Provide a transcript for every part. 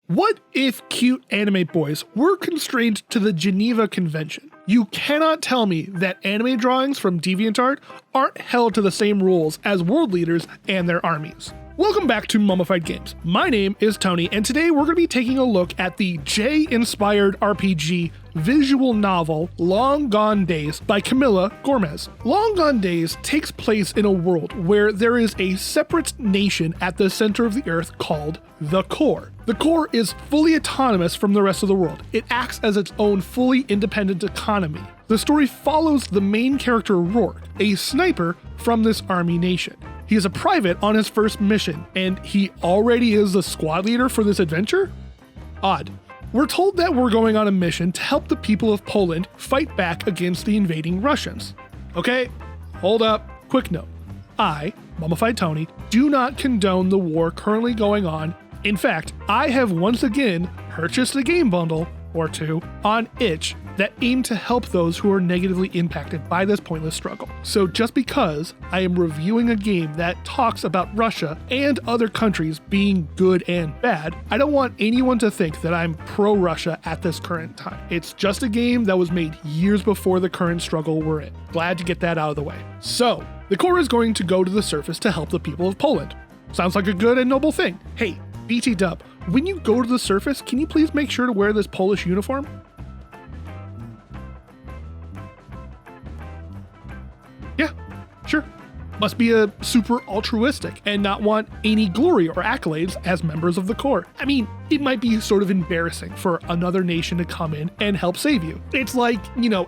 What if cute anime boys were constrained to the Geneva Convention? You cannot tell me that anime drawings from DeviantArt aren't held to the same rules as world leaders and their armies. Welcome back to Mummified Games. My name is Tony, and today we're going to be taking a look at the J-inspired RPG visual novel Long Gone Days by Camila Gomez. Long Gone Days takes place in a world where there is a separate nation at the center of the earth called the Core. The Core is fully autonomous from the rest of the world. It acts as its own fully independent economy. The story follows the main character Rourke, a sniper from this army nation. He is a private on his first mission, and he already is the squad leader for this adventure? Odd. We're told that we're going on a mission to help the people of Poland fight back against the invading Russians. Okay, hold up, quick note. I, Mummified Tony, do not condone the war currently going on. In fact, I have once again purchased a game bundle or two on itch that aim to help those who are negatively impacted by this pointless struggle. So just because I am reviewing a game that talks about Russia and other countries being good and bad, I don't want anyone to think that I'm pro-Russia at this current time. It's just a game that was made years before the current struggle we're in. Glad to get that out of the way. So, the Core is going to go to the surface to help the people of Poland. Sounds like a good and noble thing. Hey, BT Dub, when you go to the surface, can you please make sure to wear this Polish uniform? Yeah, sure. Must be a super altruistic and not want any glory or accolades as members of the Core. I mean, it might be sort of embarrassing for another nation to come in and help save you. It's like,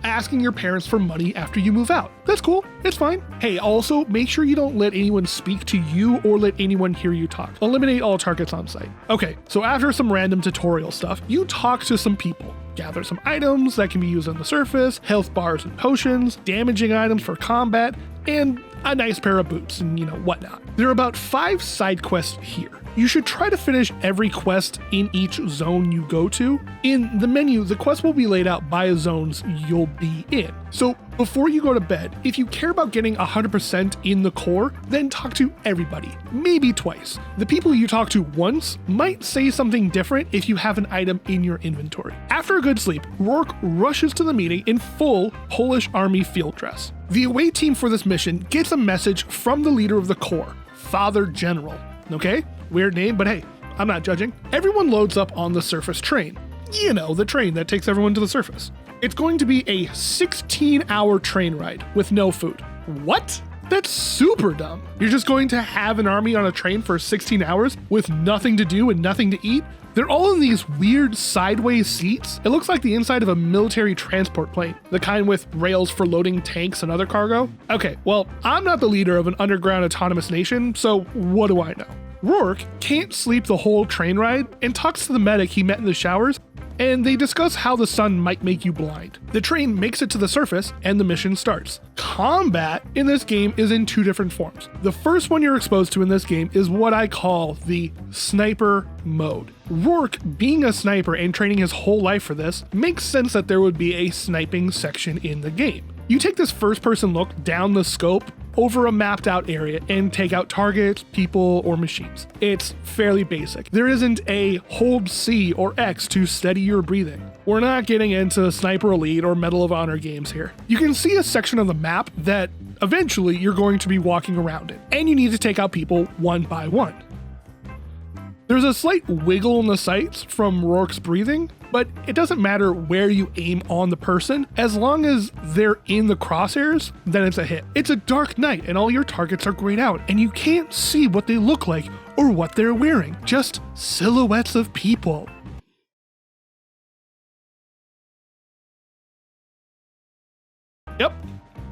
asking your parents for money after you move out. That's cool. It's fine. Hey, also make sure you don't let anyone speak to you or let anyone hear you talk. Eliminate all targets on site. Okay, so after some random tutorial stuff, you talk to some people. Gather some items that can be used on the surface, health bars and potions, damaging items for combat, and a nice pair of boots and whatnot. There are about 5 side quests here. You should try to finish every quest in each zone you go to. In the menu, the quest will be laid out by zones you'll be in. So before you go to bed, if you care about getting 100% in the Core, then talk to everybody, maybe twice. The people you talk to once might say something different if you have an item in your inventory. After a good sleep, Rourke rushes to the meeting in full Polish army field dress. The away team for this mission gets a message from the leader of the Core, Father General. Okay? Weird name, but hey, I'm not judging. Everyone loads up on the surface train. The train that takes everyone to the surface. It's going to be a 16-hour train ride with no food. What? That's super dumb. You're just going to have an army on a train for 16 hours with nothing to do and nothing to eat? They're all in these weird sideways seats. It looks like the inside of a military transport plane, the kind with rails for loading tanks and other cargo. Okay, well, I'm not the leader of an underground autonomous nation, so what do I know? Rourke can't sleep the whole train ride and talks to the medic he met in the showers, and they discuss how the sun might make you blind. The train makes it to the surface and the mission starts. Combat in this game is in 2 different forms. The first one you're exposed to in this game is what I call the sniper mode. Rourke, being a sniper and training his whole life for this, makes sense that there would be a sniping section in the game. You take this first-person look down the scope over a mapped out area and take out targets, people, or machines. It's fairly basic. There isn't a hold C or X to steady your breathing. We're not getting into Sniper Elite or Medal of Honor games here. You can see a section of the map that eventually you're going to be walking around in, and you need to take out people one by one. There's a slight wiggle in the sights from Rourke's breathing, but it doesn't matter where you aim on the person. As long as they're in the crosshairs, then it's a hit. It's a dark night and all your targets are grayed out and you can't see what they look like or what they're wearing. Just silhouettes of people. Yep.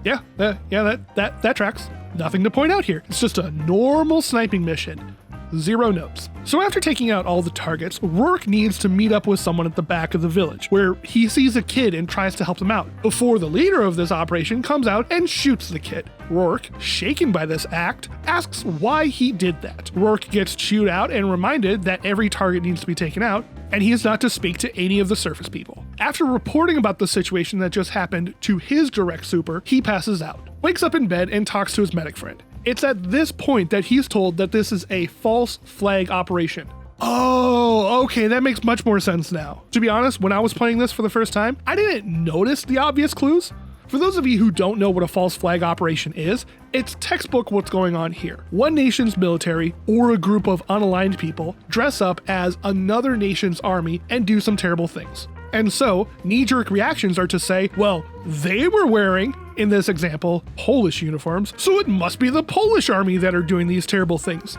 Yeah, that tracks. Nothing to point out here. It's just a normal sniping mission. 0 notes. So after taking out all the targets, Rourke needs to meet up with someone at the back of the village, where he sees a kid and tries to help them out, before the leader of this operation comes out and shoots the kid. Rourke, shaken by this act, asks why he did that. Rourke gets chewed out and reminded that every target needs to be taken out, and he is not to speak to any of the surface people. After reporting about the situation that just happened to his direct super, he passes out, wakes up in bed, and talks to his medic friend. It's at this point that he's told that this is a false flag operation. Oh, okay, that makes much more sense now. To be honest, when I was playing this for the first time, I didn't notice the obvious clues. For those of you who don't know what a false flag operation is, it's textbook what's going on here. One nation's military, or a group of unaligned people, dress up as another nation's army and do some terrible things. And so, knee-jerk reactions are to say, well, they were wearing, in this example, Polish uniforms, so it must be the Polish army that are doing these terrible things.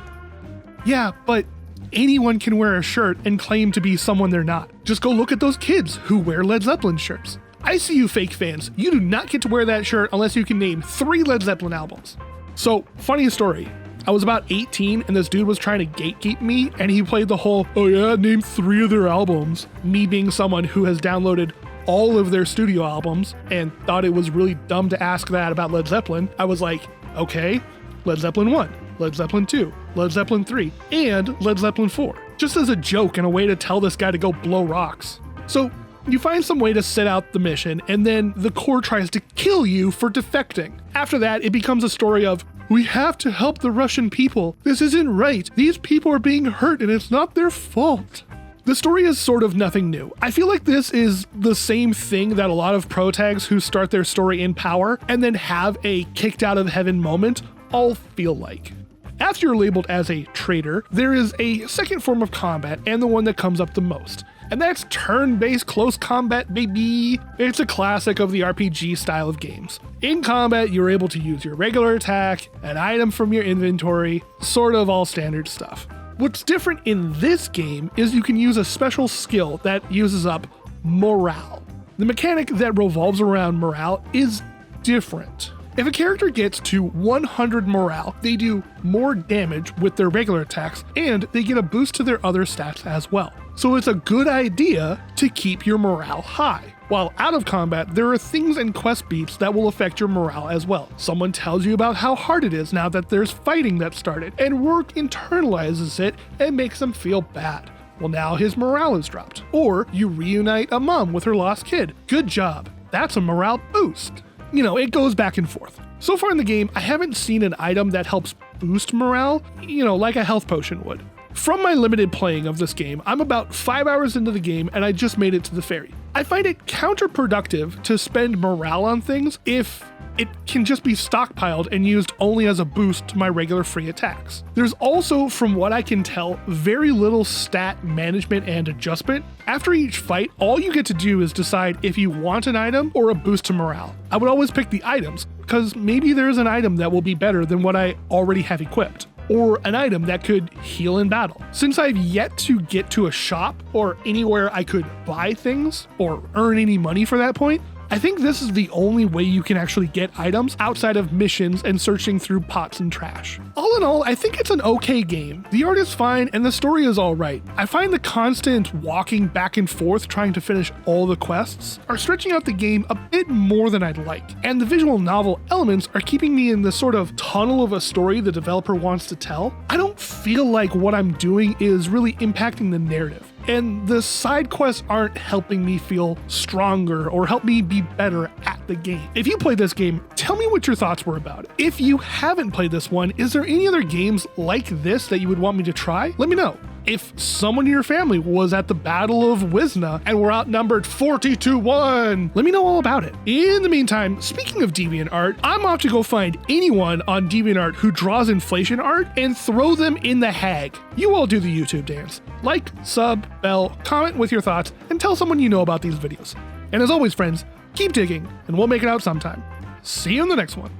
Yeah, but anyone can wear a shirt and claim to be someone they're not. Just go look at those kids who wear Led Zeppelin shirts. I see you fake fans. You do not get to wear that shirt unless you can name 3 Led Zeppelin albums. So, funny story. I was about 18 and this dude was trying to gatekeep me and he played the whole, oh yeah, name 3 of their albums. Me being someone who has downloaded all of their studio albums and thought it was really dumb to ask that about Led Zeppelin. I was like, okay, Led Zeppelin 1, Led Zeppelin 2, Led Zeppelin 3, and Led Zeppelin 4. Just as a joke and a way to tell this guy to go blow rocks. So, you find some way to sit out the mission, and then the Corps tries to kill you for defecting. After that, it becomes a story of, we have to help the Russian people. This isn't right. These people are being hurt, and it's not their fault. The story is sort of nothing new. I feel like this is the same thing that a lot of protags who start their story in power and then have a kicked out of heaven moment all feel like. After you're labeled as a traitor, there is a second form of combat and the one that comes up the most. And that's turn-based close combat, baby. It's a classic of the RPG style of games. In combat, you're able to use your regular attack, an item from your inventory, sort of all standard stuff. What's different in this game is you can use a special skill that uses up morale. The mechanic that revolves around morale is different. If a character gets to 100 morale, they do more damage with their regular attacks, and they get a boost to their other stats as well. So it's a good idea to keep your morale high. While out of combat, there are things and quest beats that will affect your morale as well. Someone tells you about how hard it is now that there's fighting that started, and work internalizes it and makes them feel bad. Well, now his morale is dropped. Or you reunite a mom with her lost kid. Good job. That's a morale boost. You know, it goes back and forth. So far in the game, I haven't seen an item that helps boost morale, like a health potion would. From my limited playing of this game, I'm about 5 hours into the game and I just made it to the ferry. I find it counterproductive to spend morale on things if it can just be stockpiled and used only as a boost to my regular free attacks. There's also, from what I can tell, very little stat management and adjustment. After each fight, all you get to do is decide if you want an item or a boost to morale. I would always pick the items, because maybe there's an item that will be better than what I already have equipped, or an item that could heal in battle. Since I've yet to get to a shop or anywhere I could buy things or earn any money for that point, I think this is the only way you can actually get items outside of missions and searching through pots and trash. All in all, I think it's an okay game. The art is fine and the story is alright. I find the constant walking back and forth trying to finish all the quests are stretching out the game a bit more than I'd like, and the visual novel elements are keeping me in the sort of tunnel of a story the developer wants to tell. I don't feel like what I'm doing is really impacting the narrative, and the side quests aren't helping me feel stronger or help me be better at the game. If you played this game, tell me what your thoughts were about it. If you haven't played this one, is there any other games like this that you would want me to try? Let me know. If someone in your family was at the Battle of Wisna and were outnumbered 40-1, let me know all about it. In the meantime, speaking of DeviantArt, I'm off to go find anyone on DeviantArt who draws inflation art and throw them in the hag. You all do the YouTube dance. Like, sub, bell, comment with your thoughts, and tell someone you know about these videos. And as always, friends, keep digging, and we'll make it out sometime. See you in the next one.